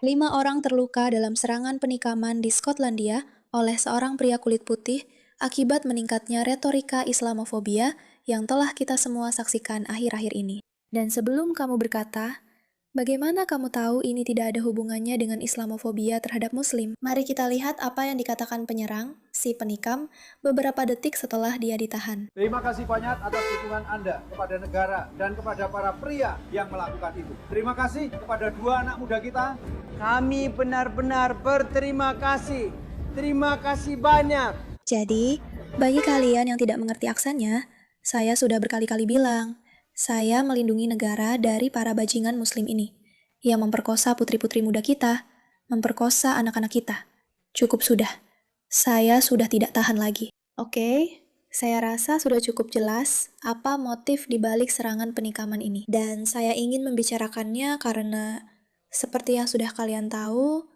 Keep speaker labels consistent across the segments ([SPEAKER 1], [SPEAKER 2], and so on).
[SPEAKER 1] 5 orang terluka dalam serangan penikaman di Skotlandia oleh seorang pria kulit putih akibat meningkatnya retorika Islamofobia yang telah kita semua saksikan akhir-akhir ini. Dan sebelum kamu berkata, bagaimana kamu tahu ini tidak ada hubungannya dengan Islamofobia terhadap Muslim? Mari kita lihat apa yang dikatakan penyerang, si penikam, beberapa detik setelah dia ditahan.
[SPEAKER 2] Terima kasih banyak atas dukungan Anda kepada negara dan kepada para pria yang melakukan itu. Terima kasih kepada dua anak muda kita.
[SPEAKER 3] Kami benar-benar berterima kasih. Terima kasih banyak.
[SPEAKER 1] Jadi, bagi kalian yang tidak mengerti aksennya, saya sudah berkali-kali bilang, saya melindungi negara dari para bajingan Muslim ini, yang memperkosa putri-putri muda kita, memperkosa anak-anak kita. Cukup sudah. Saya sudah tidak tahan lagi. Oke, saya rasa sudah cukup jelas apa motif di balik serangan penikaman ini. Dan saya ingin membicarakannya karena, seperti yang sudah kalian tahu,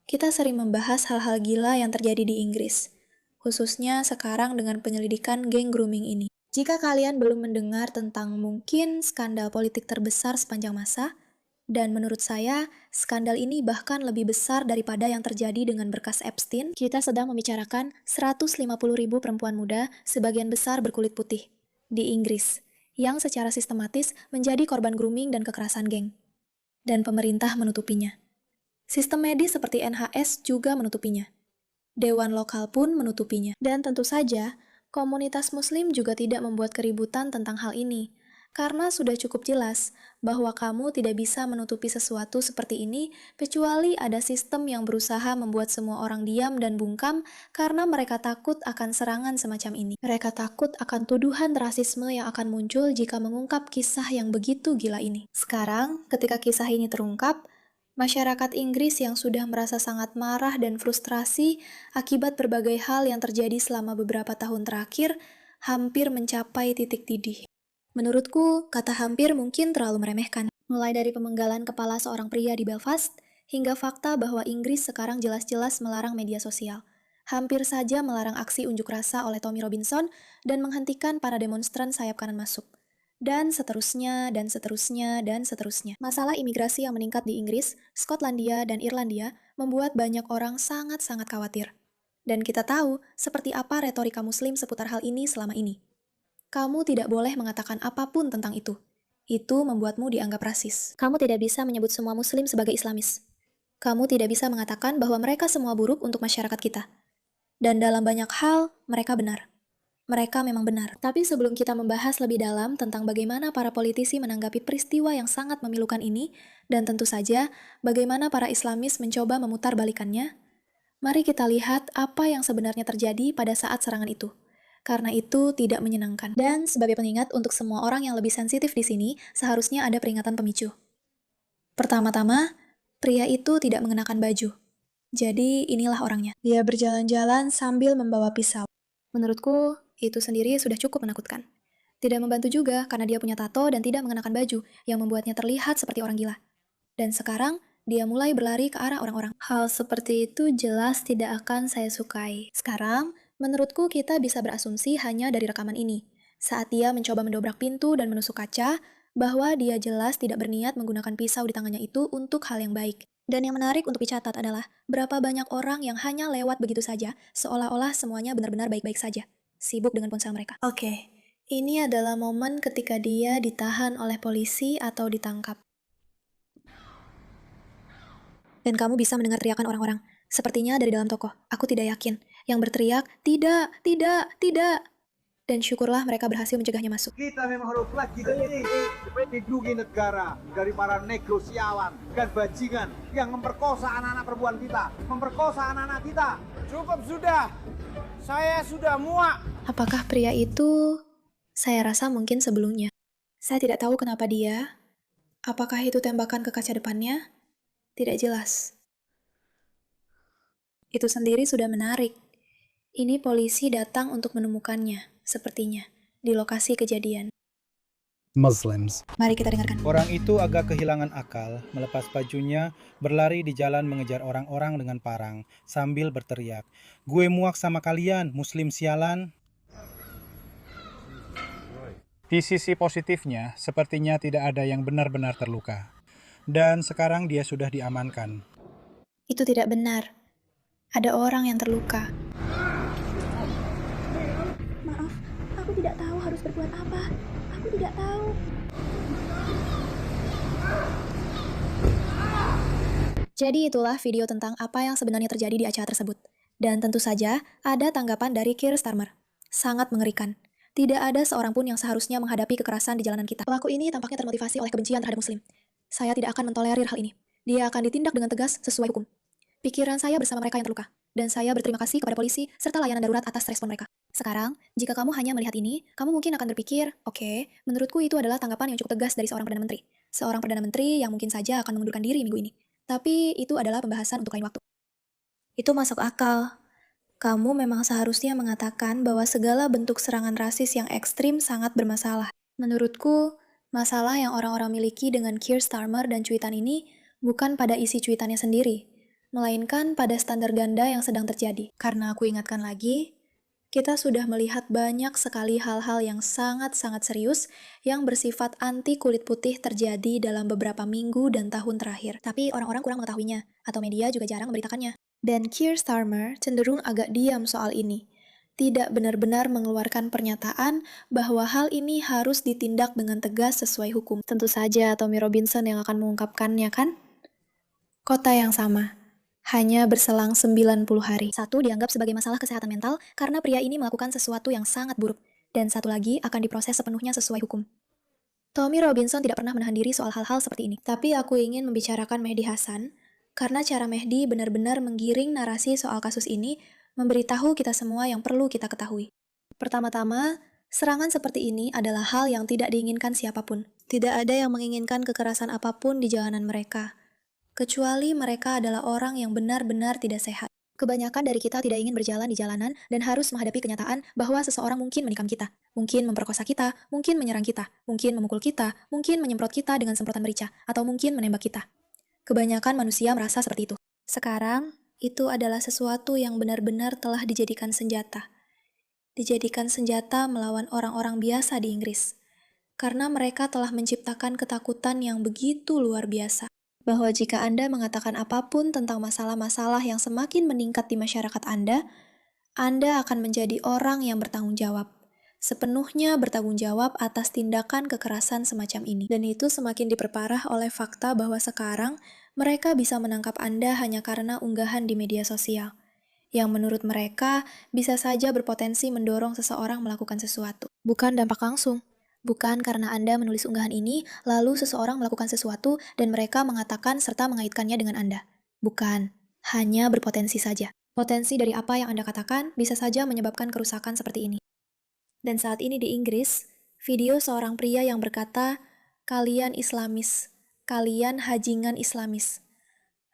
[SPEAKER 1] kita sering membahas hal-hal gila yang terjadi di Inggris, khususnya sekarang dengan penyelidikan geng grooming ini. Jika kalian belum mendengar tentang mungkin skandal politik terbesar sepanjang masa, dan menurut saya, skandal ini bahkan lebih besar daripada yang terjadi dengan berkas Epstein, kita sedang membicarakan 150.000 perempuan muda, sebagian besar berkulit putih, di Inggris, yang secara sistematis menjadi korban grooming dan kekerasan geng. Dan pemerintah menutupinya. Sistem medis seperti NHS juga menutupinya. Dewan lokal pun menutupinya. Dan tentu saja, komunitas Muslim juga tidak membuat keributan tentang hal ini, karena sudah cukup jelas bahwa kamu tidak bisa menutupi sesuatu seperti ini kecuali ada sistem yang berusaha membuat semua orang diam dan bungkam karena mereka takut akan serangan semacam ini. Mereka takut akan tuduhan rasisme yang akan muncul jika mengungkap kisah yang begitu gila ini. Sekarang, ketika kisah ini terungkap, masyarakat Inggris yang sudah merasa sangat marah dan frustrasi akibat berbagai hal yang terjadi selama beberapa tahun terakhir hampir mencapai titik didih. Menurutku, kata hampir mungkin terlalu meremehkan. Mulai dari pemenggalan kepala seorang pria di Belfast, hingga fakta bahwa Inggris sekarang jelas-jelas melarang media sosial. Hampir saja melarang aksi unjuk rasa oleh Tommy Robinson dan menghentikan para demonstran sayap kanan masuk. Dan seterusnya, dan seterusnya, dan seterusnya. Masalah imigrasi yang meningkat di Inggris, Skotlandia, dan Irlandia membuat banyak orang sangat-sangat khawatir. Dan kita tahu seperti apa retorika Muslim seputar hal ini selama ini. Kamu tidak boleh mengatakan apapun tentang itu. Itu membuatmu dianggap rasis. Kamu tidak bisa menyebut semua Muslim sebagai Islamis. Kamu tidak bisa mengatakan bahwa mereka semua buruk untuk masyarakat kita. Dan dalam banyak hal, mereka benar. Mereka memang benar. Tapi sebelum kita membahas lebih dalam tentang bagaimana para politisi menanggapi peristiwa yang sangat memilukan ini, dan tentu saja bagaimana para Islamis mencoba memutar balikannya, mari kita lihat apa yang sebenarnya terjadi pada saat serangan itu. Karena itu tidak menyenangkan. Dan sebagai pengingat untuk semua orang yang lebih sensitif di sini, seharusnya ada peringatan pemicu. Pertama-tama, pria itu tidak mengenakan baju. Jadi inilah orangnya. Dia berjalan-jalan sambil membawa pisau. Menurutku, itu sendiri sudah cukup menakutkan. Tidak membantu juga karena dia punya tato dan tidak mengenakan baju yang membuatnya terlihat seperti orang gila. Dan sekarang, dia mulai berlari ke arah orang-orang. Hal seperti itu jelas tidak akan saya sukai. Sekarang, menurutku kita bisa berasumsi hanya dari rekaman ini. Saat dia mencoba mendobrak pintu dan menusuk kaca, bahwa dia jelas tidak berniat menggunakan pisau di tangannya itu untuk hal yang baik. Dan yang menarik untuk dicatat adalah berapa banyak orang yang hanya lewat begitu saja, seolah-olah semuanya benar-benar baik-baik saja, sibuk dengan ponsel mereka. Oke, ini adalah momen ketika dia ditahan oleh polisi atau ditangkap. Dan kamu bisa mendengar teriakan orang-orang, sepertinya dari dalam toko. Aku tidak yakin. Yang berteriak, tidak, tidak, tidak. Dan syukurlah mereka berhasil mencegahnya masuk.
[SPEAKER 2] Kita memang harus lagi ini melindungi negara dari para negosiawan dan bajingan yang memperkosa anak-anak perempuan kita, memperkosa anak-anak kita.
[SPEAKER 3] Cukup sudah. Saya sudah muak.
[SPEAKER 1] Apakah pria itu? Saya rasa mungkin sebelumnya. Saya tidak tahu kenapa dia. Apakah itu tembakan ke kaca depannya? Tidak jelas. Itu sendiri sudah menarik. Ini polisi datang untuk menemukannya, sepertinya, di lokasi kejadian.
[SPEAKER 4] Muslims.
[SPEAKER 1] Mari kita dengarkan.
[SPEAKER 5] Orang itu agak kehilangan akal, melepas bajunya, berlari di jalan mengejar orang-orang dengan parang, sambil berteriak, "Gue muak sama kalian, Muslim sialan!" Di sisi positifnya, sepertinya tidak ada yang benar-benar terluka. Dan sekarang dia sudah diamankan.
[SPEAKER 1] Itu tidak benar. Ada orang yang terluka. Maaf, aku tidak tahu harus berbuat apa. Aku tidak tahu. Jadi itulah video tentang apa yang sebenarnya terjadi di acara tersebut. Dan tentu saja ada tanggapan dari Keir Starmer. Sangat mengerikan. Tidak ada seorang pun yang seharusnya menghadapi kekerasan di jalanan kita. Pelaku ini tampaknya termotivasi oleh kebencian terhadap Muslim. Saya tidak akan mentolerir hal ini. Dia akan ditindak dengan tegas sesuai hukum. Pikiran saya bersama mereka yang terluka. Dan saya berterima kasih kepada polisi serta layanan darurat atas respon mereka. Sekarang, jika kamu hanya melihat ini, kamu mungkin akan berpikir, oke, menurutku itu adalah tanggapan yang cukup tegas dari seorang Perdana Menteri. Seorang Perdana Menteri yang mungkin saja akan mengundurkan diri minggu ini. Tapi itu adalah pembahasan untuk lain waktu. Itu masuk akal. Kamu memang seharusnya mengatakan bahwa segala bentuk serangan rasis yang ekstrim sangat bermasalah. Menurutku, masalah yang orang-orang miliki dengan Keir Starmer dan cuitan ini bukan pada isi cuitannya sendiri, melainkan pada standar ganda yang sedang terjadi. Karena aku ingatkan lagi, kita sudah melihat banyak sekali hal-hal yang sangat-sangat serius yang bersifat anti kulit putih terjadi dalam beberapa minggu dan tahun terakhir. Tapi orang-orang kurang mengetahuinya, atau media juga jarang memberitakannya. Dan Keir Starmer cenderung agak diam soal ini. Tidak benar-benar mengeluarkan pernyataan bahwa hal ini harus ditindak dengan tegas sesuai hukum. Tentu saja Tommy Robinson yang akan mengungkapkannya, kan? Kota yang sama. Hanya berselang 90 hari. Satu dianggap sebagai masalah kesehatan mental karena pria ini melakukan sesuatu yang sangat buruk. Dan satu lagi akan diproses sepenuhnya sesuai hukum. Tommy Robinson tidak pernah menahan diri soal hal-hal seperti ini. Tapi aku ingin membicarakan Mehdi Hasan, karena cara Mehdi benar-benar menggiring narasi soal kasus ini, memberitahu kita semua yang perlu kita ketahui. Pertama-tama, serangan seperti ini adalah hal yang tidak diinginkan siapapun. Tidak ada yang menginginkan kekerasan apapun di jalanan mereka, kecuali mereka adalah orang yang benar-benar tidak sehat. Kebanyakan dari kita tidak ingin berjalan di jalanan dan harus menghadapi kenyataan bahwa seseorang mungkin menikam kita, mungkin memperkosa kita, mungkin menyerang kita, mungkin memukul kita, mungkin menyemprot kita dengan semprotan merica, atau mungkin menembak kita. Kebanyakan manusia merasa seperti itu. Sekarang, itu adalah sesuatu yang benar-benar telah dijadikan senjata. Dijadikan senjata melawan orang-orang biasa di Inggris. Karena mereka telah menciptakan ketakutan yang begitu luar biasa. Bahwa jika Anda mengatakan apapun tentang masalah-masalah yang semakin meningkat di masyarakat Anda akan menjadi orang yang bertanggung jawab. Sepenuhnya bertanggung jawab atas tindakan kekerasan semacam ini. Dan itu semakin diperparah oleh fakta bahwa sekarang mereka bisa menangkap Anda hanya karena unggahan di media sosial, yang menurut mereka bisa saja berpotensi mendorong seseorang melakukan sesuatu. Bukan dampak langsung. Bukan karena Anda menulis unggahan ini, lalu seseorang melakukan sesuatu dan mereka mengatakan serta mengaitkannya dengan Anda. Bukan. Hanya berpotensi saja. Potensi dari apa yang Anda katakan bisa saja menyebabkan kerusakan seperti ini. Dan saat ini di Inggris, video seorang pria yang berkata, "Kalian Islamis, kalian hajingan Islamis."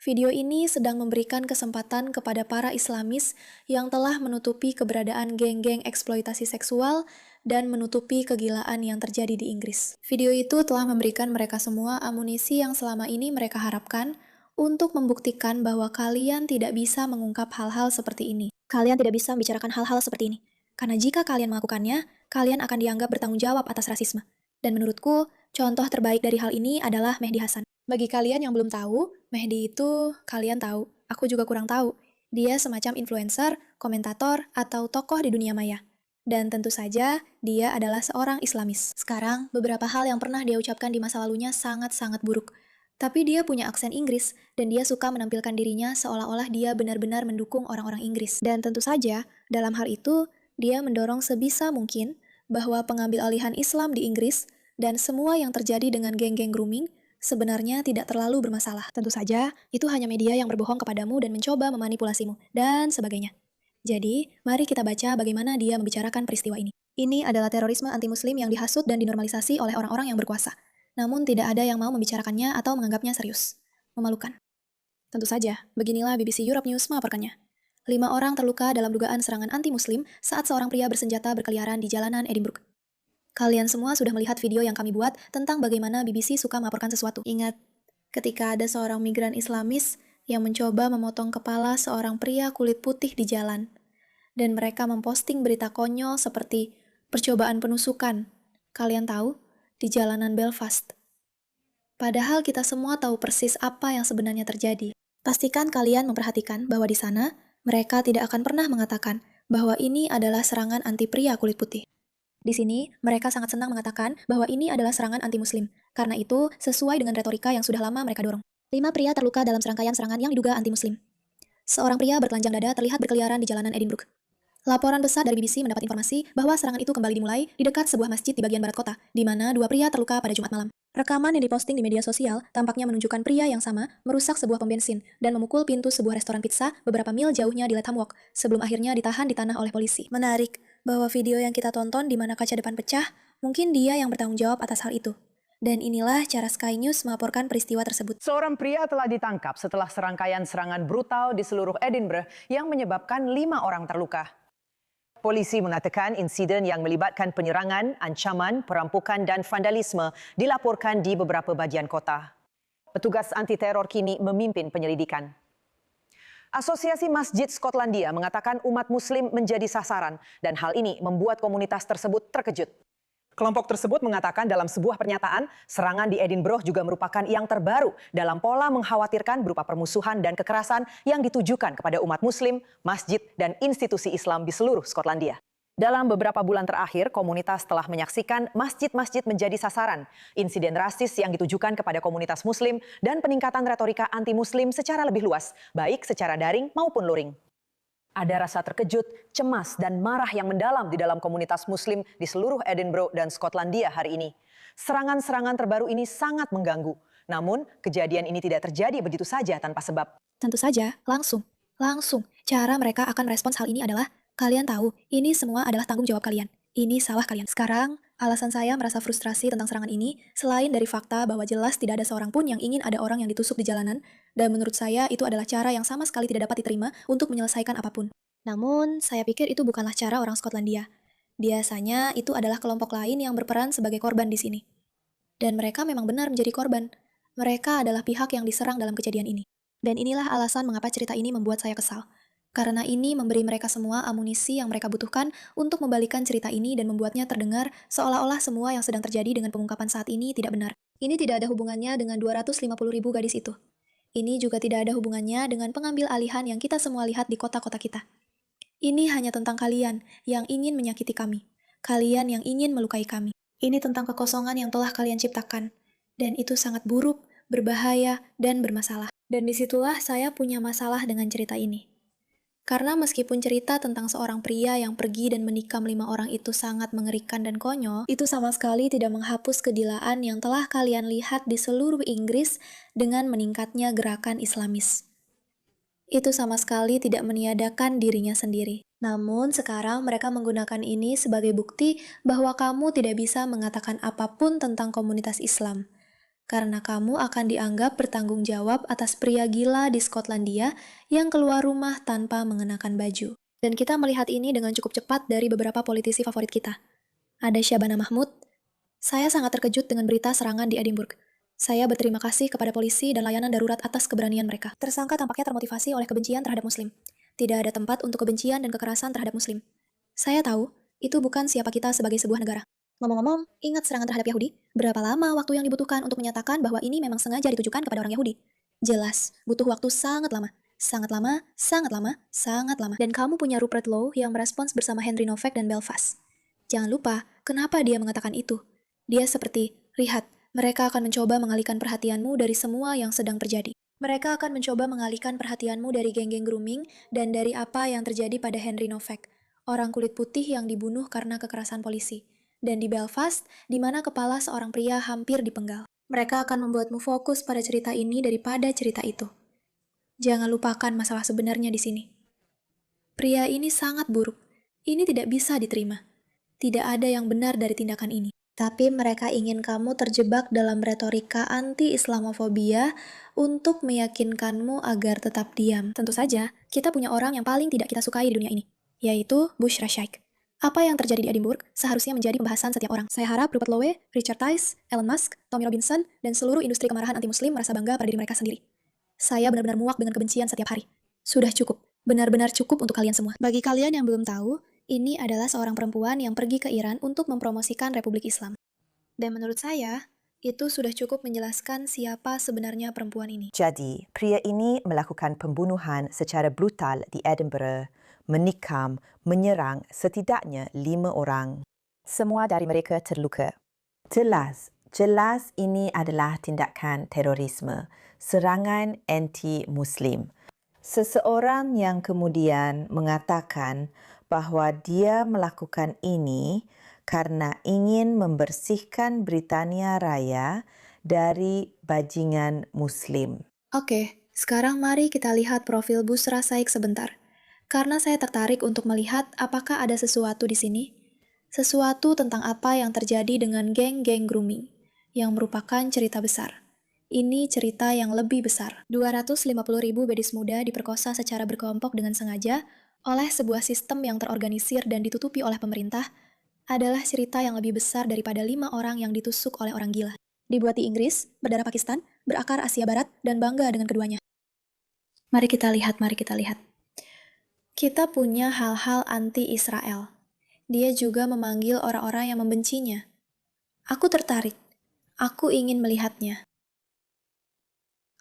[SPEAKER 1] Video ini sedang memberikan kesempatan kepada para Islamis yang telah menutupi keberadaan geng-geng eksploitasi seksual dan menutupi kegilaan yang terjadi di Inggris. Video itu telah memberikan mereka semua amunisi yang selama ini mereka harapkan untuk membuktikan bahwa kalian tidak bisa mengungkap hal-hal seperti ini. Kalian tidak bisa membicarakan hal-hal seperti ini. Karena jika kalian melakukannya, kalian akan dianggap bertanggung jawab atas rasisme. Dan menurutku, contoh terbaik dari hal ini adalah Mehdi Hasan. Bagi kalian yang belum tahu, Mehdi itu kalian tahu, aku juga kurang tahu. Dia semacam influencer, komentator, atau tokoh di dunia maya. Dan tentu saja, dia adalah seorang Islamis. Sekarang, beberapa hal yang pernah dia ucapkan di masa lalunya sangat-sangat buruk. Tapi dia punya aksen Inggris, dan dia suka menampilkan dirinya seolah-olah dia benar-benar mendukung orang-orang Inggris. Dan tentu saja, dalam hal itu, dia mendorong sebisa mungkin bahwa pengambil alihan Islam di Inggris dan semua yang terjadi dengan geng-geng grooming sebenarnya tidak terlalu bermasalah. Tentu saja, itu hanya media yang berbohong kepadamu dan mencoba memanipulasimu, dan sebagainya. Jadi, mari kita baca bagaimana dia membicarakan peristiwa ini. Ini adalah terorisme anti-muslim yang dihasut dan dinormalisasi oleh orang-orang yang berkuasa. Namun tidak ada yang mau membicarakannya atau menganggapnya serius. Memalukan. Tentu saja, beginilah BBC Europe News melaporkannya. 5 orang terluka dalam dugaan serangan anti-muslim saat seorang pria bersenjata berkeliaran di jalanan Edinburgh. Kalian semua sudah melihat video yang kami buat tentang bagaimana BBC suka melaporkan sesuatu. Ingat, ketika ada seorang migran Islamis yang mencoba memotong kepala seorang pria kulit putih di jalan, dan mereka memposting berita konyol seperti percobaan penusukan, kalian tahu, di jalanan Belfast. Padahal kita semua tahu persis apa yang sebenarnya terjadi. Pastikan kalian memperhatikan bahwa di sana, mereka tidak akan pernah mengatakan bahwa ini adalah serangan anti pria kulit putih. Di sini, mereka sangat senang mengatakan bahwa ini adalah serangan anti-muslim. Karena itu, sesuai dengan retorika yang sudah lama mereka dorong. 5 pria terluka dalam serangkaian serangan yang diduga anti-muslim. Seorang pria bertelanjang dada terlihat berkeliaran di jalanan Edinburgh. Laporan besar dari BBC mendapat informasi bahwa serangan itu kembali dimulai di dekat sebuah masjid di bagian barat kota, di mana 2 pria terluka pada Jumat malam. Rekaman yang diposting di media sosial tampaknya menunjukkan pria yang sama merusak sebuah pom bensin dan memukul pintu sebuah restoran pizza beberapa mil jauhnya di Latham Walk sebelum akhirnya ditahan di tanah oleh polisi. Menarik bahwa video yang kita tonton di mana kaca depan pecah, mungkin dia yang bertanggung jawab atas hal itu. Dan inilah cara Sky News melaporkan peristiwa tersebut.
[SPEAKER 6] Seorang pria telah ditangkap setelah serangkaian serangan brutal di seluruh Edinburgh yang menyebabkan 5 orang terluka. Polisi mengatakan insiden yang melibatkan penyerangan, ancaman, perampokan dan vandalisme dilaporkan di beberapa bahagian kota. Petugas anti-teror kini memimpin penyelidikan. Asosiasi Masjid Skotlandia mengatakan umat Muslim menjadi sasaran dan hal ini membuat komunitas tersebut terkejut. Kelompok tersebut mengatakan dalam sebuah pernyataan, serangan di Edinburgh juga merupakan yang terbaru dalam pola mengkhawatirkan berupa permusuhan dan kekerasan yang ditujukan kepada umat Muslim, masjid, dan institusi Islam di seluruh Skotlandia. Dalam beberapa bulan terakhir, komunitas telah menyaksikan masjid-masjid menjadi sasaran, insiden rasis yang ditujukan kepada komunitas Muslim, dan peningkatan retorika anti-Muslim secara lebih luas, baik secara daring maupun luring. Ada rasa terkejut, cemas, dan marah yang mendalam di dalam komunitas Muslim di seluruh Edinburgh dan Skotlandia hari ini. Serangan-serangan terbaru ini sangat mengganggu. Namun, kejadian ini tidak terjadi begitu saja tanpa sebab.
[SPEAKER 1] Tentu saja, langsung. Cara mereka akan merespons hal ini adalah, kalian tahu, ini semua adalah tanggung jawab kalian. Ini salah kalian. Sekarang, alasan saya merasa frustrasi tentang serangan ini, selain dari fakta bahwa jelas tidak ada seorang pun yang ingin ada orang yang ditusuk di jalanan, dan menurut saya itu adalah cara yang sama sekali tidak dapat diterima untuk menyelesaikan apapun. Namun, saya pikir itu bukanlah cara orang Skotlandia. Biasanya, itu adalah kelompok lain yang berperan sebagai korban di sini. Dan mereka memang benar menjadi korban. Mereka adalah pihak yang diserang dalam kejadian ini. Dan inilah alasan mengapa cerita ini membuat saya kesal. Karena ini memberi mereka semua amunisi yang mereka butuhkan untuk membalikan cerita ini dan membuatnya terdengar seolah-olah semua yang sedang terjadi dengan pengungkapan saat ini tidak benar. Ini tidak ada hubungannya dengan 250.000 gadis itu. Ini juga tidak ada hubungannya dengan pengambil alihan yang kita semua lihat di kota-kota kita. Ini hanya tentang kalian yang ingin menyakiti kami. Kalian yang ingin melukai kami. Ini tentang kekosongan yang telah kalian ciptakan. Dan itu sangat buruk, berbahaya, dan bermasalah. Dan disitulah saya punya masalah dengan cerita ini. Karena meskipun cerita tentang seorang pria yang pergi dan menikam 5 orang itu sangat mengerikan dan konyol, itu sama sekali tidak menghapus kedilaan yang telah kalian lihat di seluruh Inggris dengan meningkatnya gerakan Islamis. Itu sama sekali tidak meniadakan dirinya sendiri. Namun sekarang mereka menggunakan ini sebagai bukti bahwa kamu tidak bisa mengatakan apapun tentang komunitas Islam. Karena kamu akan dianggap bertanggung jawab atas pria gila di Skotlandia yang keluar rumah tanpa mengenakan baju. Dan kita melihat ini dengan cukup cepat dari beberapa politisi favorit kita. Ada Syabana Mahmud. Saya sangat terkejut dengan berita serangan di Edinburgh. Saya berterima kasih kepada polisi dan layanan darurat atas keberanian mereka. Tersangka tampaknya termotivasi oleh kebencian terhadap Muslim. Tidak ada tempat untuk kebencian dan kekerasan terhadap Muslim. Saya tahu, itu bukan siapa kita sebagai sebuah negara. Ngomong-ngomong, ingat serangan terhadap Yahudi? Berapa lama waktu yang dibutuhkan untuk menyatakan bahwa ini memang sengaja ditujukan kepada orang Yahudi? Jelas, butuh waktu sangat lama. Sangat lama. Dan kamu punya Rupert Lowe yang merespons bersama Henry Novak dan Belfast. Jangan lupa, kenapa dia mengatakan itu? Dia seperti, lihat, mereka akan mencoba mengalihkan perhatianmu dari semua yang sedang terjadi. Mereka akan mencoba mengalihkan perhatianmu dari geng-geng grooming dan dari apa yang terjadi pada Henry Novak, orang kulit putih yang dibunuh karena kekerasan polisi. Dan di Belfast, di mana kepala seorang pria hampir dipenggal. Mereka akan membuatmu fokus pada cerita ini daripada cerita itu. Jangan lupakan masalah sebenarnya di sini. Pria ini sangat buruk. Ini tidak bisa diterima. Tidak ada yang benar dari tindakan ini. Tapi mereka ingin kamu terjebak dalam retorika anti-Islamofobia untuk meyakinkanmu agar tetap diam. Tentu saja, kita punya orang yang paling tidak kita sukai di dunia ini, yaitu Bushra Shaikh. Apa yang terjadi di Edinburgh seharusnya menjadi pembahasan setiap orang. Saya harap Rupert Lowe, Richard Tice, Elon Musk, Tommy Robinson, dan seluruh industri kemarahan anti-Muslim merasa bangga pada diri mereka sendiri. Saya benar-benar muak dengan kebencian setiap hari. Sudah cukup. Benar-benar cukup untuk kalian semua. Bagi kalian yang belum tahu, ini adalah seorang perempuan yang pergi ke Iran untuk mempromosikan Republik Islam. Dan menurut saya, Itu sudah cukup menjelaskan siapa sebenarnya perempuan ini.
[SPEAKER 6] Jadi, pria ini melakukan pembunuhan secara brutal di Edinburgh, menikam, menyerang setidaknya 5 orang. Semua dari mereka terluka. Jelas ini adalah tindakan terorisme, serangan anti-Muslim. Seseorang yang kemudian mengatakan bahawa dia melakukan ini karena ingin membersihkan Britania Raya dari bajingan Muslim.
[SPEAKER 1] Oke, sekarang mari kita lihat profil Bushra Shaikh sebentar. Karena saya tertarik untuk melihat apakah ada sesuatu di sini. Sesuatu tentang apa yang terjadi dengan geng-geng grooming, yang merupakan cerita besar. Ini cerita yang lebih besar. 250.000 gadis muda diperkosa secara berkelompok dengan sengaja oleh sebuah sistem yang terorganisir dan ditutupi oleh pemerintah adalah cerita yang lebih besar daripada 5 orang yang ditusuk oleh orang gila. Dibuat di Inggris, berdarah Pakistan, berakar Asia Barat, dan bangga dengan keduanya. Mari kita lihat. Kita punya hal-hal anti-Israel. Dia juga memanggil orang-orang yang membencinya. Aku tertarik. Aku ingin melihatnya.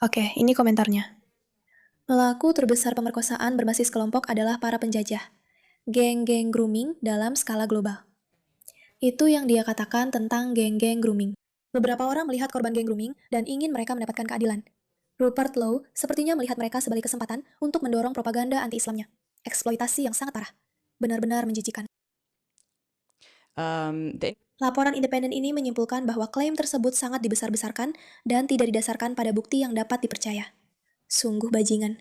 [SPEAKER 1] Oke, ini komentarnya. Pelaku terbesar pemerkosaan berbasis kelompok adalah para penjajah. Geng-geng grooming dalam skala global. Itu yang dia katakan tentang geng-geng grooming. Beberapa orang melihat korban geng grooming dan ingin mereka mendapatkan keadilan. Rupert Lowe sepertinya melihat mereka sebagai kesempatan untuk mendorong propaganda anti-Islamnya. Eksploitasi yang sangat parah. Benar-benar menjijikan. Laporan independen ini menyimpulkan bahwa klaim tersebut sangat dibesar-besarkan dan tidak didasarkan pada bukti yang dapat dipercaya. Sungguh bajingan.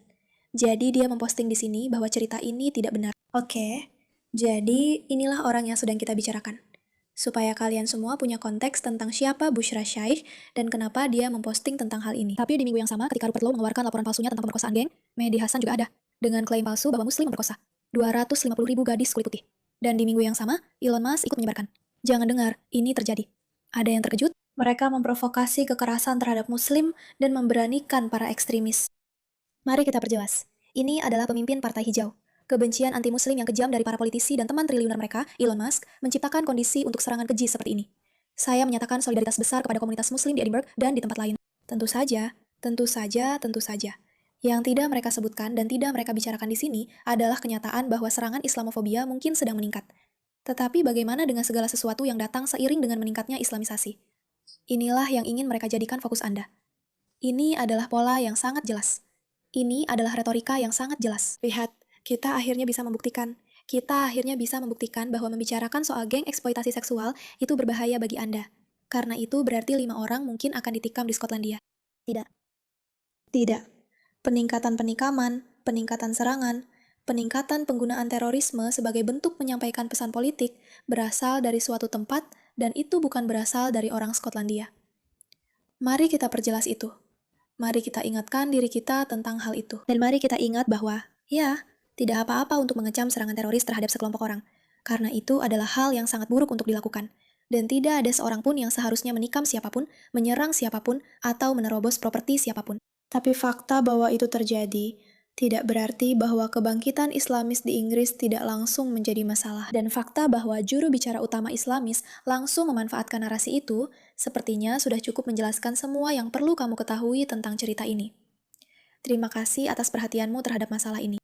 [SPEAKER 1] Jadi dia memposting di sini bahwa cerita ini tidak benar. Oke, jadi inilah orang yang sedang kita bicarakan. Supaya kalian semua punya konteks tentang siapa Bushra Shaikh dan kenapa dia memposting tentang hal ini. Tapi di minggu yang sama ketika Rupert Lowe mengeluarkan laporan palsunya tentang pemerkosaan geng, Mehdi Hasan juga ada, dengan klaim palsu bahwa Muslim memperkosa 250.000 gadis kulit putih. Dan di minggu yang sama, Elon Musk ikut menyebarkan. Jangan dengar, ini terjadi. Ada yang terkejut? Mereka memprovokasi kekerasan terhadap Muslim dan memberanikan para ekstremis. Mari kita perjelas. Ini adalah pemimpin Partai Hijau. Kebencian anti-Muslim yang kejam dari para politisi dan teman triliuner mereka, Elon Musk, menciptakan kondisi untuk serangan keji seperti ini. Saya menyatakan solidaritas besar kepada komunitas Muslim di Edinburgh dan di tempat lain. Tentu saja. Yang tidak mereka sebutkan dan tidak mereka bicarakan di sini adalah kenyataan bahwa serangan Islamofobia mungkin sedang meningkat. Tetapi bagaimana dengan segala sesuatu yang datang seiring dengan meningkatnya Islamisasi? Inilah yang ingin mereka jadikan fokus Anda. Ini adalah pola yang sangat jelas. Ini adalah retorika yang sangat jelas. Lihat, kita akhirnya bisa membuktikan bahwa membicarakan soal geng eksploitasi seksual itu berbahaya bagi Anda. Karena itu berarti 5 orang mungkin akan ditikam di Skotlandia. Tidak. Peningkatan penikaman, peningkatan serangan, peningkatan penggunaan terorisme sebagai bentuk menyampaikan pesan politik berasal dari suatu tempat dan itu bukan berasal dari orang Skotlandia. Mari kita perjelas itu. Mari kita ingatkan diri kita tentang hal itu. Dan mari kita ingat bahwa, ya, tidak apa-apa untuk mengecam serangan teroris terhadap sekelompok orang. Karena itu adalah hal yang sangat buruk untuk dilakukan. Dan tidak ada seorang pun yang seharusnya menikam siapapun, menyerang siapapun, atau menerobos properti siapapun. Tapi fakta bahwa itu terjadi tidak berarti bahwa kebangkitan Islamis di Inggris tidak langsung menjadi masalah. Dan fakta bahwa juru bicara utama Islamis langsung memanfaatkan narasi itu, sepertinya sudah cukup menjelaskan semua yang perlu kamu ketahui tentang cerita ini. Terima kasih atas perhatianmu terhadap masalah ini.